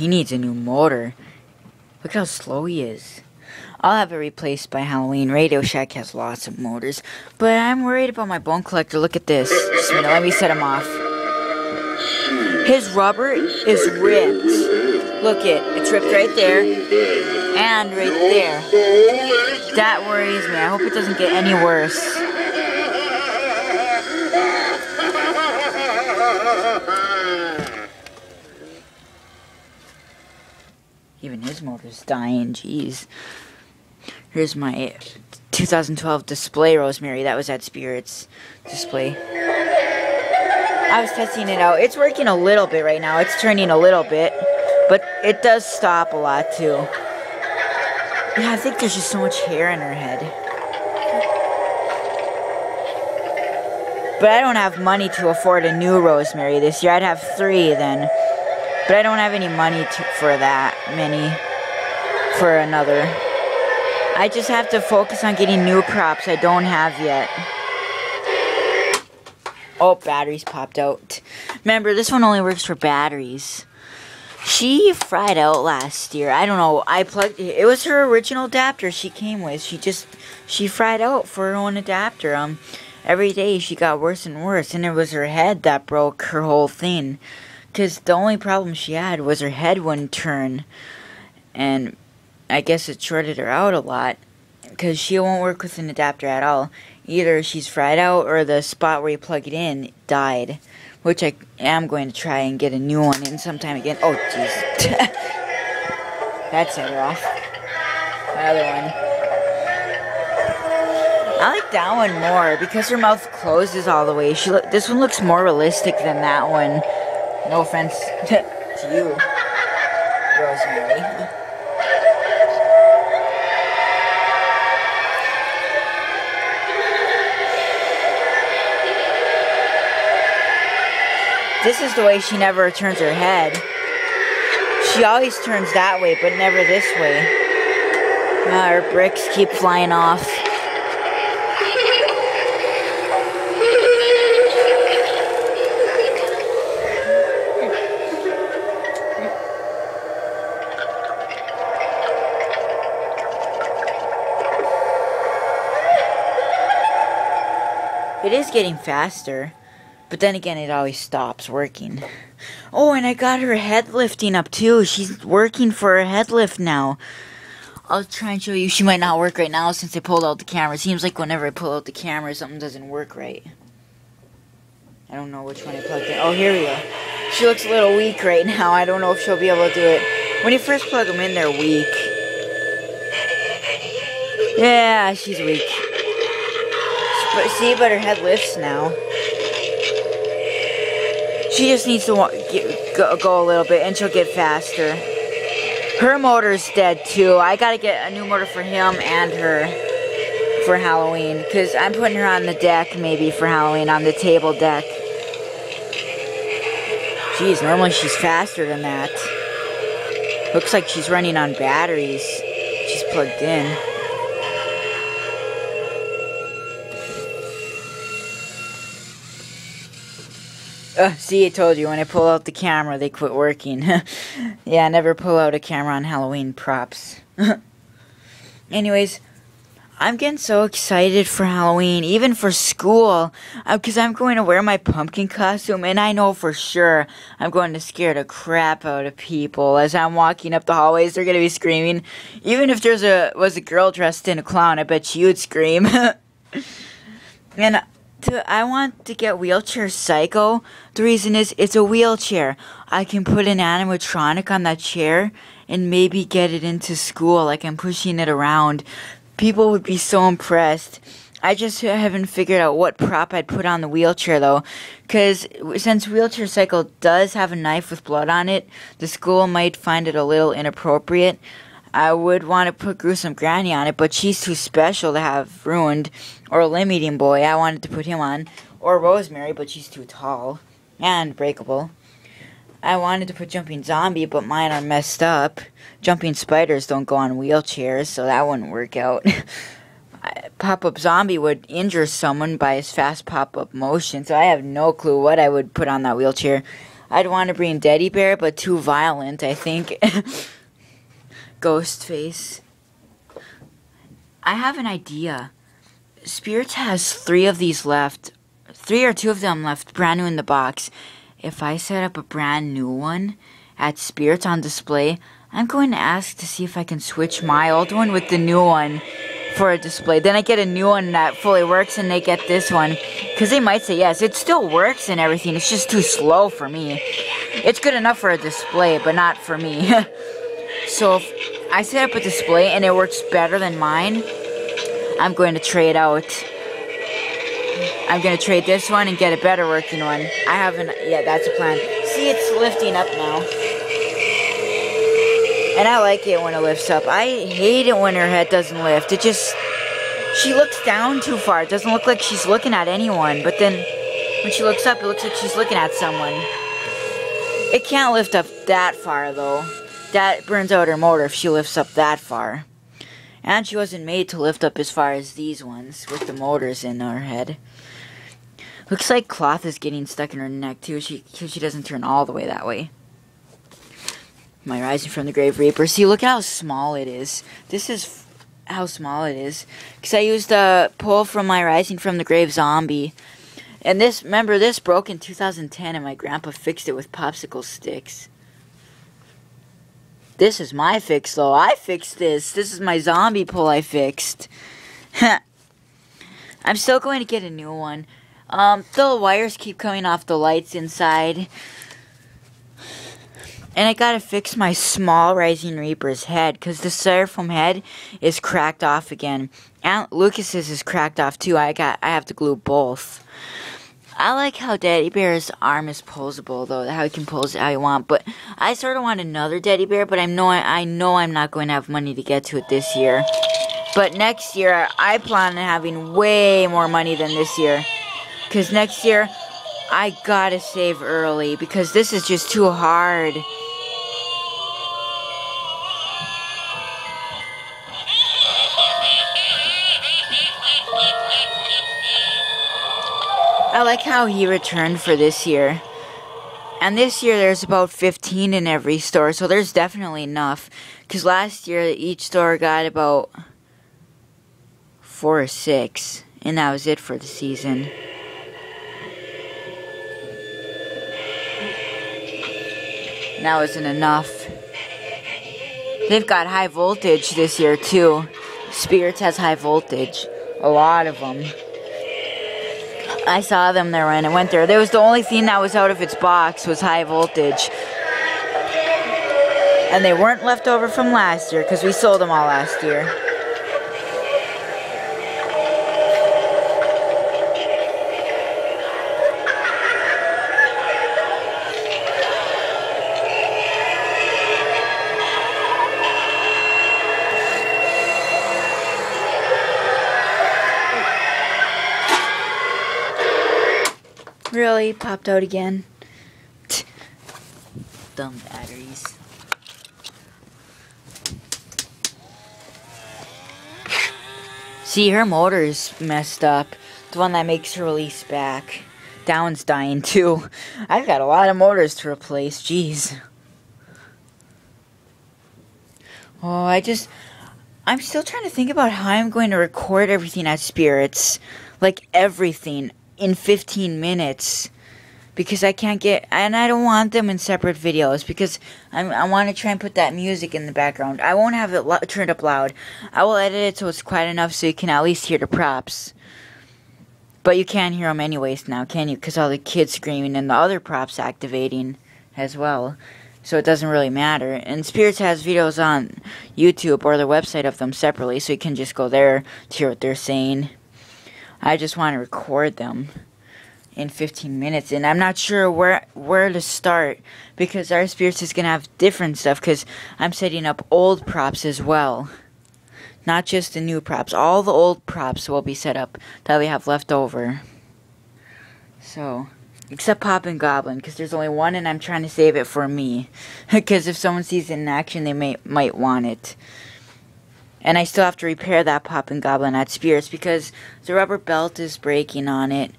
He needs a new motor. Look how slow he is. I'll have it replaced by Halloween. Radio Shack has lots of motors. But I'm worried about my bone collector. Look at this. Just a minute, let me set him off. His rubber is ripped. Look it's ripped right there. And right there. That worries me. I hope it doesn't get any worse. Even his motor's dying, jeez. Here's my 2012 display Rosemary. That was at Spirits display. I was testing it out. It's working a little bit right now. It's turning a little bit. But it does stop a lot too. Yeah, I think there's just so much hair in her head. But I don't have money to afford a new Rosemary this year. I'd have 3 then. But I don't have any money for that many. For another. I just have to focus on getting new crops I don't have yet. Oh, batteries popped out. Remember, this one only works for batteries. She fried out last year. I don't know. I plugged it. It was her original adapter she came with. She fried out for her own adapter. Every day she got worse and worse. And it was her head that broke her whole thing. Because the only problem she had was her head wouldn't turn. And I guess it shorted her out a lot. Because she won't work with an adapter at all. Either she's fried out or the spot where you plug it in died. Which I am going to try and get a new one in sometime again. Oh, jeez. That set her off. My other one. I like that one more because her mouth closes all the way. This one looks more realistic than that one. No offense to you, Rosemary. This is the way she never turns her head. She always turns that way, but never this way. Her bricks keep flying off. It is getting faster. But then again, it always stops working. Oh, and I got her head lifting up too. She's working for her head lift now. I'll try and show you. She might not work right now since I pulled out the camera. It seems like whenever I pull out the camera, something doesn't work right. I don't know which one I plugged in. Oh, here we go. She looks a little weak right now. I don't know if she'll be able to do it. When you first plug them in, they're weak. Yeah, she's weak. But her head lifts now. She just needs to go a little bit, and she'll get faster. Her motor's dead, too. I gotta get a new motor for him and her for Halloween. Because I'm putting her on the deck, maybe, for Halloween, on the table deck. Jeez, normally she's faster than that. Looks like she's running on batteries. She's plugged in. See, I told you, when I pull out the camera, they quit working. Yeah, never pull out a camera on Halloween props. Anyways, I'm getting so excited for Halloween, even for school, because I'm going to wear my pumpkin costume, and I know for sure I'm going to scare the crap out of people. As I'm walking up the hallways, they're going to be screaming. Even if there was a girl dressed in a clown, I bet she would scream. And I want to get Wheelchair Psycho. The reason is it's a wheelchair. I can put an animatronic on that chair and maybe get it into school like I'm pushing it around. People would be so impressed. I just haven't figured out what prop I'd put on the wheelchair though. Because since Wheelchair Psycho does have a knife with blood on it, the school might find it a little inappropriate. I would want to put Gruesome Granny on it, but she's too special to have ruined. Or Limb Eating Boy, I wanted to put him on. Or Rosemary, but she's too tall. And breakable. I wanted to put Jumping Zombie, but mine are messed up. Jumping Spiders don't go on wheelchairs, so that wouldn't work out. Pop-Up Zombie would injure someone by his fast pop-up motion, so I have no clue what I would put on that wheelchair. I'd want to bring Teddy Bear, but too violent, I think. Ghostface. I have an idea. Spirits has 3 of these left. 3 or 2 of them left, brand new in the box. If I set up a brand new one at Spirits on display, I'm going to ask to see if I can switch my old one with the new one for a display. Then I get a new one that fully works and they get this one. Because they might say yes, it still works and everything. It's just too slow for me. It's good enough for a display, but not for me. So if I set up a display and it works better than mine, I'm going to trade out. I'm going to trade this one and get a better working one. I haven't, yeah, that's a plan. See, it's lifting up now. And I like it when it lifts up. I hate it when her head doesn't lift. It just, she looks down too far. It doesn't look like she's looking at anyone. But then when she looks up, it looks like she's looking at someone. It can't lift up that far, though. That burns out her motor if she lifts up that far. And she wasn't made to lift up as far as these ones with the motors in her head. Looks like cloth is getting stuck in her neck too. She doesn't turn all the way that way. My Rising from the Grave Reaper. See, look at how small it is. This is how small it is. Because I used a pull from my Rising from the Grave Zombie. And this, remember, this broke in 2010 and my grandpa fixed it with popsicle sticks. This is my fix, though. I fixed this. This is my zombie pull I fixed. I'm still going to get a new one. The wires keep coming off the lights inside. And I gotta fix my small Rising Reaper's head, because the styrofoam head is cracked off again. And Lucas's is cracked off too. I have to glue both. I like how Teddy Bear's arm is posable, though, how you can pose it how you want. But I sort of want another Teddy Bear, but I know I'm not going to have money to get to it this year. But next year, I plan on having way more money than this year. Because next year, I gotta save early, because this is just too hard. I like how he returned for this year. And this year there's about 15 in every store, so there's definitely enough. Because last year each store got about 4 or 6. And that was it for the season. And that wasn't enough. They've got high voltage this year too. Spirits has high voltage. A lot of them. I saw them there when I went there. There was the only thing that was out of its box was high voltage. And they weren't left over from last year because we sold them all last year. Really? Popped out again? Dumb batteries. See, her motor's messed up. The one that makes her release back. That one's dying too. I've got a lot of motors to replace. Jeez. Oh, I'm still trying to think about how I'm going to record everything at Spirits. Like everything. In 15 minutes, because I can't get, and I don't want them in separate videos, because I want to try and put that music in the background. I won't have it turned up loud. I will edit it so it's quiet enough so you can at least hear the props. But you can't hear them anyways now, can you? Because all the kids screaming and the other props activating as well. So it doesn't really matter. And Spirits has videos on YouTube or the website of them separately, so you can just go there to hear what they're saying. I just want to record them in 15 minutes. And I'm not sure where to start. Because our Spirits is going to have different stuff. Because I'm setting up old props as well. Not just the new props. All the old props will be set up that we have left over. So, except Poppin' Goblin. Because there's only one and I'm trying to save it for me. Because if someone sees it in action, they might want it. And I still have to repair that Poppin' Goblin at Spirits because the rubber belt is breaking on it.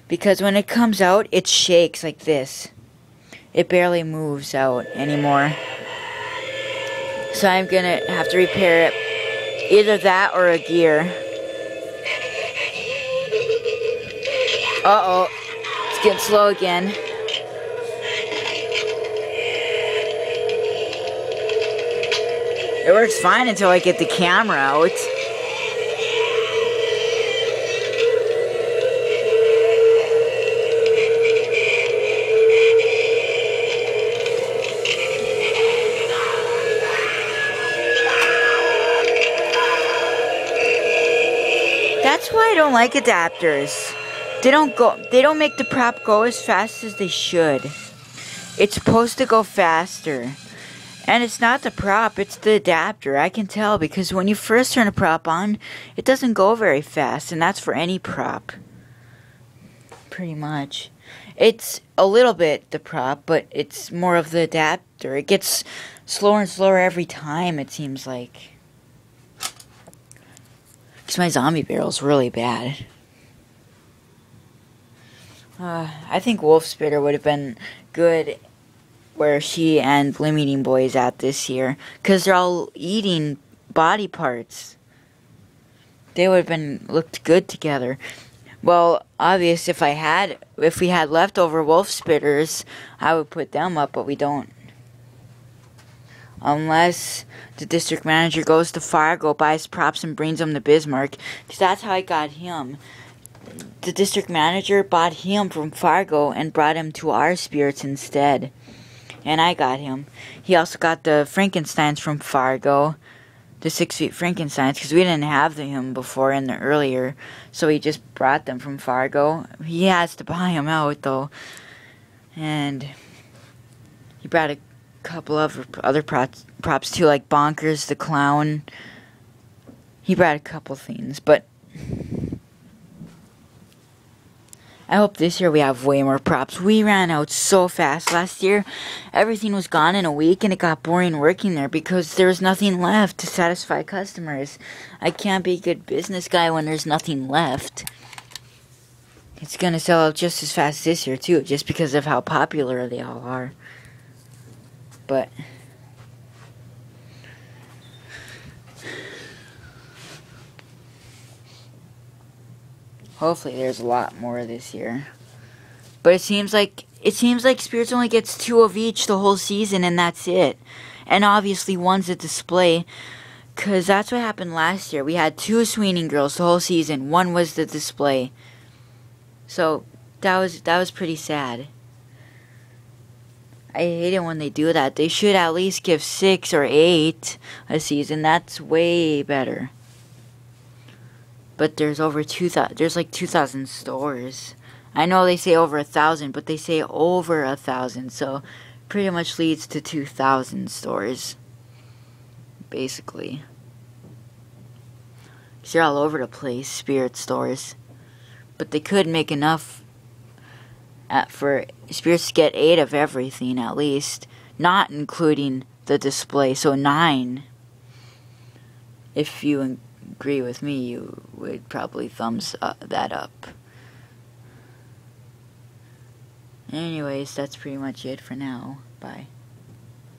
Because when it comes out, it shakes like this. It barely moves out anymore. So I'm gonna have to repair it. Either that or a gear. Uh-oh. It's getting slow again. It works fine until I get the camera out. That's why I don't like adapters. They don't make the prop go as fast as they should. It's supposed to go faster. And it's not the prop, it's the adapter. I can tell because when you first turn a prop on, it doesn't go very fast, and that's for any prop. Pretty much. It's a little bit the prop, but it's more of the adapter. It gets slower and slower every time, it seems like. Because my zombie barrel's really bad. I think Wolf Spitter would have been good where she and Limb Eating Boy is at this year, because they're all eating body parts. They would have been looked good together. Well, obvious if we had leftover Wolf Spitters, I would put them up, but we don't. Unless the district manager goes to Fargo, buys props, and brings them to Bismarck, because that's how I got him. The district manager bought him from Fargo and brought him to our spirits instead. And I got him. He also got the Frankensteins from Fargo. The 6 feet Frankensteins. Because we didn't have them before in the earlier. So he just brought them from Fargo. He has to buy them out though. And he brought a couple of other props too. Like Bonkers the Clown. He brought a couple things. But I hope this year we have way more props. We ran out so fast last year. Everything was gone in a week and it got boring working there because there was nothing left to satisfy customers. I can't be a good business guy when there's nothing left. It's gonna sell out just as fast this year too, just because of how popular they all are. But hopefully there's a lot more this year. But it seems like Spirits only gets 2 of each the whole season and that's it. And obviously one's a display. Cause that's what happened last year. We had 2 Sweeney Girls the whole season. One was the display. So that was pretty sad. I hate it when they do that. They should at least give 6 or 8 a season. That's way better. But there's over 2,000. There's like 2,000 stores. I know they say over 1,000, but they say over 1,000. So pretty much leads to 2,000 stores, basically. 'Cause they're all over the place, Spirit stores. But they could make enough for Spirits to get 8 of everything at least, not including the display. So 9. If you agree with me, you would probably thumbs that up. Anyways, that's pretty much it for now. Bye.